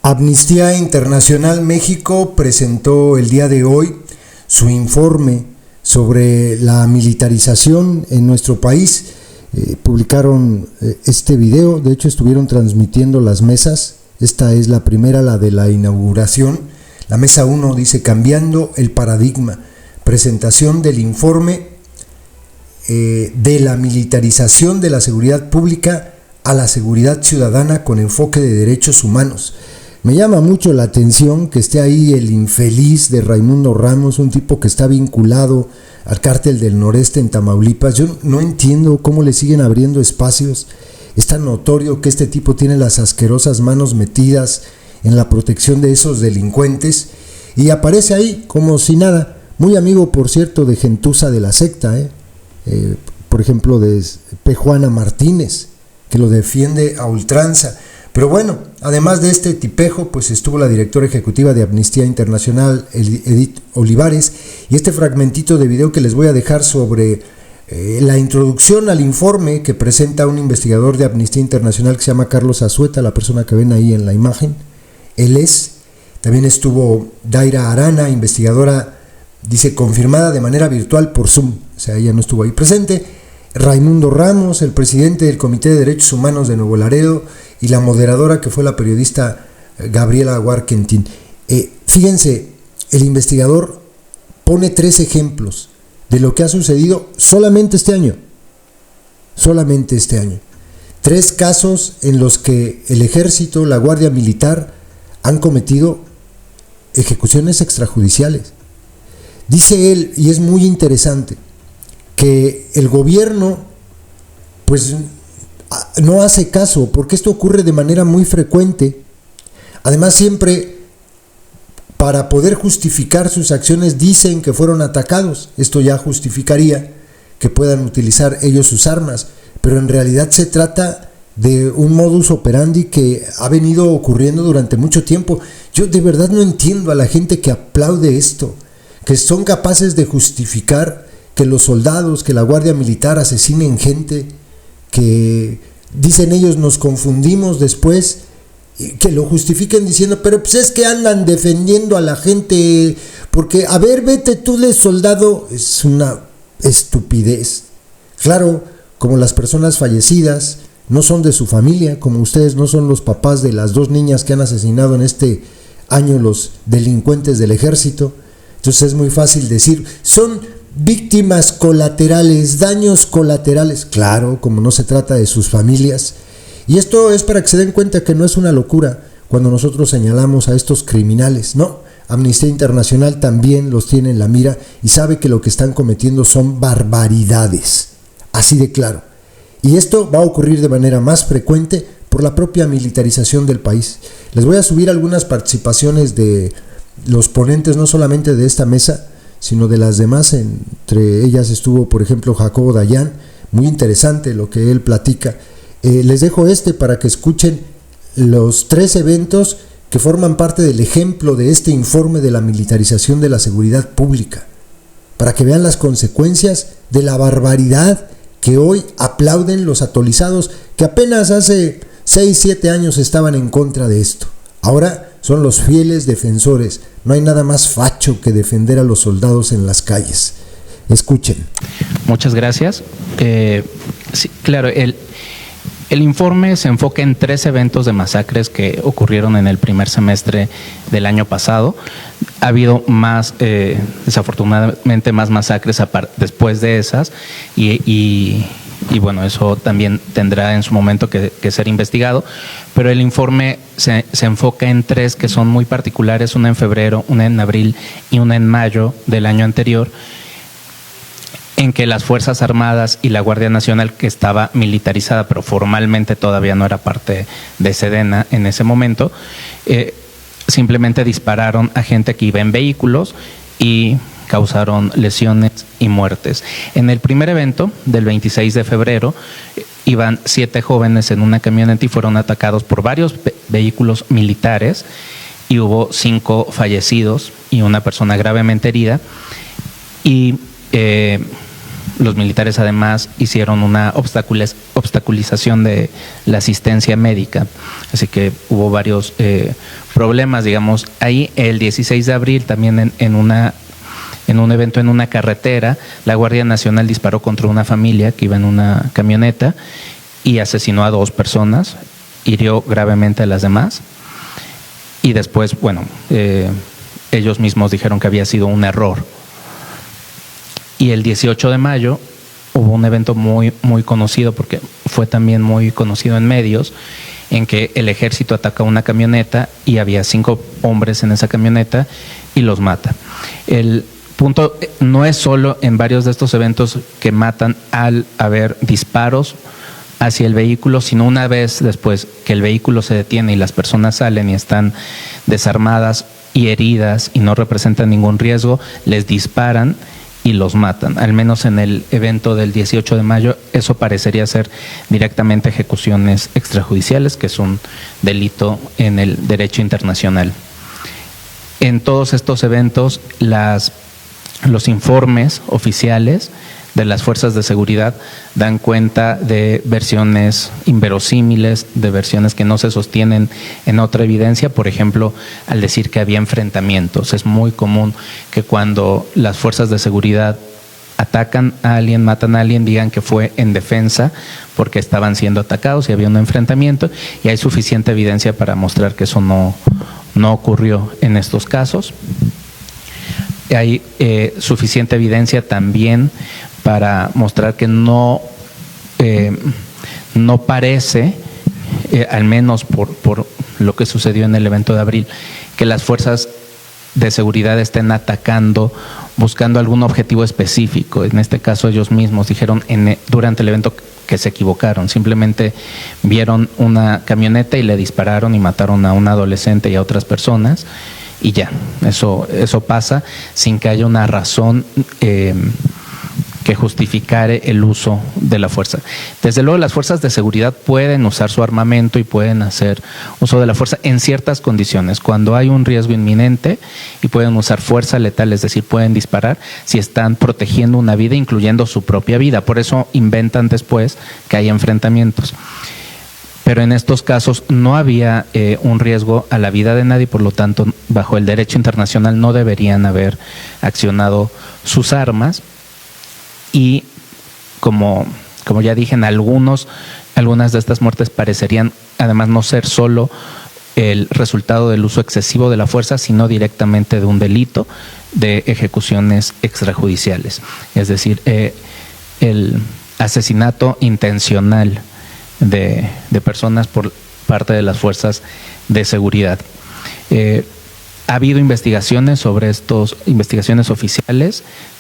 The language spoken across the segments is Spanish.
Amnistía Internacional México presentó el día de hoy su informe sobre la militarización en nuestro país. Publicaron este video, de hecho estuvieron transmitiendo las mesas. Esta es la primera, la de la inauguración. La mesa 1 dice: cambiando el paradigma, presentación del informe de la militarización de la seguridad pública a la seguridad ciudadana con enfoque de derechos humanos. Me llama mucho la atención que esté ahí el infeliz de Raimundo Ramos, un tipo que está vinculado al Cártel del Noreste en Tamaulipas. Yo no entiendo cómo le siguen abriendo espacios. Es tan notorio que este tipo tiene las asquerosas manos metidas en la protección de esos delincuentes y aparece ahí como si nada. Muy amigo, por cierto, de gentuza de la secta, por ejemplo, de P. Juana Martínez, que lo defiende a ultranza. Pero bueno, además de este tipejo, pues estuvo la directora ejecutiva de Amnistía Internacional, Edith Olivares, y este fragmentito de video que les voy a dejar sobre la introducción al informe que presenta un investigador de Amnistía Internacional que se llama Carlos Azueta, la persona que ven ahí en la imagen. También estuvo Daira Arana, investigadora, dice, confirmada de manera virtual por Zoom, o sea, ella no estuvo ahí presente. Raimundo Ramos, el presidente del Comité de Derechos Humanos de Nuevo Laredo, y la moderadora que fue la periodista Gabriela Warkentin. Fíjense, el investigador pone 3 ejemplos de lo que ha sucedido solamente este año. 3 casos en los que el ejército, la Guardia Militar han cometido ejecuciones extrajudiciales. Dice él, y es muy interesante, que el gobierno pues no hace caso, porque esto ocurre de manera muy frecuente. Además, siempre para poder justificar sus acciones dicen que fueron atacados. Esto ya justificaría que puedan utilizar ellos sus armas, pero en realidad se trata de un modus operandi que ha venido ocurriendo durante mucho tiempo. Yo de verdad no entiendo a la gente que aplaude esto, que son capaces de justificar que los soldados, que la Guardia Militar asesinen gente, que dicen ellos nos confundimos después, que lo justifiquen diciendo, pero pues es que andan defendiendo a la gente, porque a ver, vete tú de soldado. Es una estupidez. Claro, como las personas fallecidas no son de su familia, como ustedes no son los papás de las 2 niñas que han asesinado en este año los delincuentes del ejército, entonces es muy fácil decir, son víctimas colaterales, daños colaterales. Claro, como no se trata de sus familias. Y esto es para que se den cuenta que no es una locura cuando nosotros señalamos a estos criminales, no. Amnistía Internacional también los tiene en la mira y sabe que lo que están cometiendo son barbaridades, así de claro. Y esto va a ocurrir de manera más frecuente por la propia militarización del país. Les voy a subir algunas participaciones de los ponentes, no solamente de esta mesa, sino de las demás. Entre ellas estuvo, por ejemplo, Jacobo Dayan. Muy interesante lo que él platica. Les dejo para que escuchen los 3 eventos que forman parte del ejemplo de este informe de la militarización de la seguridad pública, para que vean las consecuencias de la barbaridad que hoy aplauden los atolizados que apenas hace 6-7 años estaban en contra de esto. Ahora son los fieles defensores. No hay nada más facho que defender a los soldados en las calles. Escuchen. Muchas gracias. Sí, claro, el informe se enfoca en 3 eventos de masacres que ocurrieron en el primer semestre del año pasado. Ha habido más, desafortunadamente, más masacres después de esas y bueno, eso también tendrá en su momento que ser investigado, pero el informe se enfoca en 3 que son muy particulares, una en febrero, una en abril y una en mayo del año anterior, en que las Fuerzas Armadas y la Guardia Nacional, que estaba militarizada pero formalmente todavía no era parte de Sedena en ese momento, simplemente dispararon a gente que iba en vehículos y causaron lesiones y muertes. En el primer evento, del 26 de febrero, iban 7 jóvenes en una camioneta y fueron atacados por varios vehículos militares y hubo 5 fallecidos y una persona gravemente herida. Y Los militares además hicieron una obstaculización de la asistencia médica, así que hubo varios problemas, digamos. Ahí el 16 de abril también en un evento en una carretera, la Guardia Nacional disparó contra una familia que iba en una camioneta y asesinó a 2 personas, hirió gravemente a las demás y después, bueno, ellos mismos dijeron que había sido un error. Y el 18 de mayo hubo un evento muy conocido, porque fue también muy conocido en medios, en que el ejército ataca una camioneta y había 5 hombres en esa camioneta y los mata. El punto no es solo en varios de estos eventos que matan al haber disparos hacia el vehículo, sino una vez después que el vehículo se detiene y las personas salen y están desarmadas y heridas y no representan ningún riesgo, les disparan y los matan. Al menos en el evento del 18 de mayo, eso parecería ser directamente ejecuciones extrajudiciales, que es un delito en el derecho internacional. En todos estos eventos, los informes oficiales de las fuerzas de seguridad dan cuenta de versiones inverosímiles, de versiones que no se sostienen en otra evidencia. Por ejemplo, al decir que había enfrentamientos, es muy común que cuando las fuerzas de seguridad atacan a alguien, matan a alguien, digan que fue en defensa porque estaban siendo atacados y había un enfrentamiento, y hay suficiente evidencia para mostrar que eso no ocurrió en estos casos. Hay suficiente evidencia también para mostrar que no parece, al menos por lo que sucedió en el evento de abril, que las fuerzas de seguridad estén atacando, buscando algún objetivo específico. En este caso ellos mismos dijeron durante el evento que se equivocaron, simplemente vieron una camioneta y le dispararon y mataron a un adolescente y a otras personas, y ya, eso pasa sin que haya una razón que justificare el uso de la fuerza. Desde luego, las fuerzas de seguridad pueden usar su armamento y pueden hacer uso de la fuerza en ciertas condiciones, cuando hay un riesgo inminente, y pueden usar fuerza letal, es decir, pueden disparar si están protegiendo una vida, incluyendo su propia vida. Por eso inventan después que hay enfrentamientos. Pero en estos casos no había un riesgo a la vida de nadie, por lo tanto, bajo el derecho internacional no deberían haber accionado sus armas. Y como ya dije, en algunas de estas muertes parecerían además no ser solo el resultado del uso excesivo de la fuerza, sino directamente de un delito de ejecuciones extrajudiciales. Es decir, el asesinato intencional de personas por parte de las fuerzas de seguridad. Ha habido investigaciones oficiales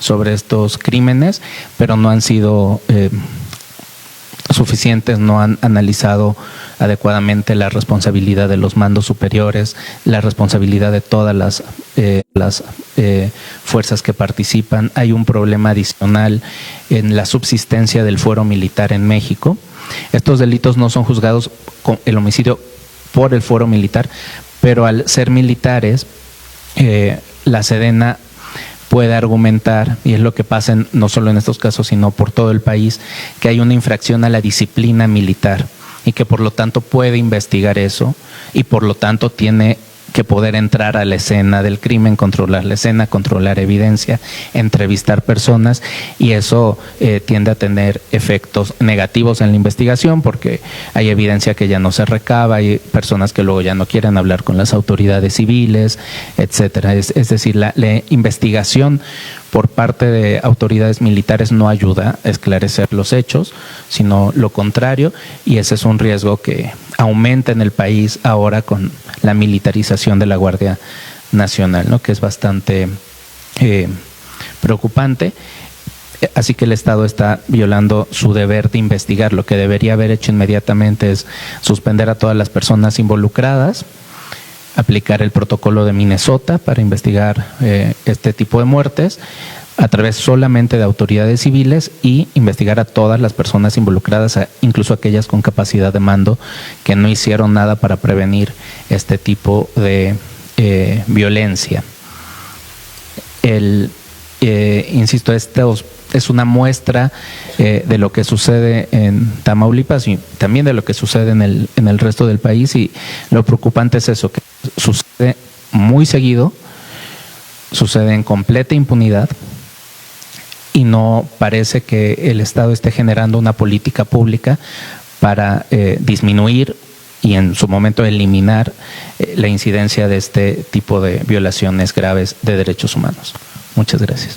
sobre estos crímenes, pero no han sido suficientes, no han analizado adecuadamente la responsabilidad de los mandos superiores, la responsabilidad de todas las fuerzas que participan. Hay un problema adicional en la subsistencia del fuero militar en México. Estos delitos no son juzgados con el homicidio por el fuero militar, pero al ser militares, la Sedena puede argumentar, y es lo que pasa no solo en estos casos, sino por todo el país, que hay una infracción a la disciplina militar y que por lo tanto puede investigar eso, y por lo tanto tiene que poder entrar a la escena del crimen, controlar la escena, controlar evidencia, entrevistar personas, y eso tiende a tener efectos negativos en la investigación, porque hay evidencia que ya no se recaba, hay personas que luego ya no quieren hablar con las autoridades civiles, etcétera. Es decir, la investigación por parte de autoridades militares no ayuda a esclarecer los hechos, sino lo contrario, y ese es un riesgo que aumenta en el país ahora con la militarización de la Guardia Nacional, ¿no? Que es bastante preocupante. Así que el Estado está violando su deber de investigar. Lo que debería haber hecho inmediatamente es suspender a todas las personas involucradas, aplicar el protocolo de Minnesota para investigar este tipo de muertes a través solamente de autoridades civiles, y investigar a todas las personas involucradas, incluso aquellas con capacidad de mando que no hicieron nada para prevenir este tipo de violencia. insisto, esto es una muestra de lo que sucede en Tamaulipas y también de lo que sucede en el resto del país, y lo preocupante es eso, que sucede muy seguido, sucede en completa impunidad y no parece que el Estado esté generando una política pública para disminuir y en su momento eliminar la incidencia de este tipo de violaciones graves de derechos humanos. Muchas gracias.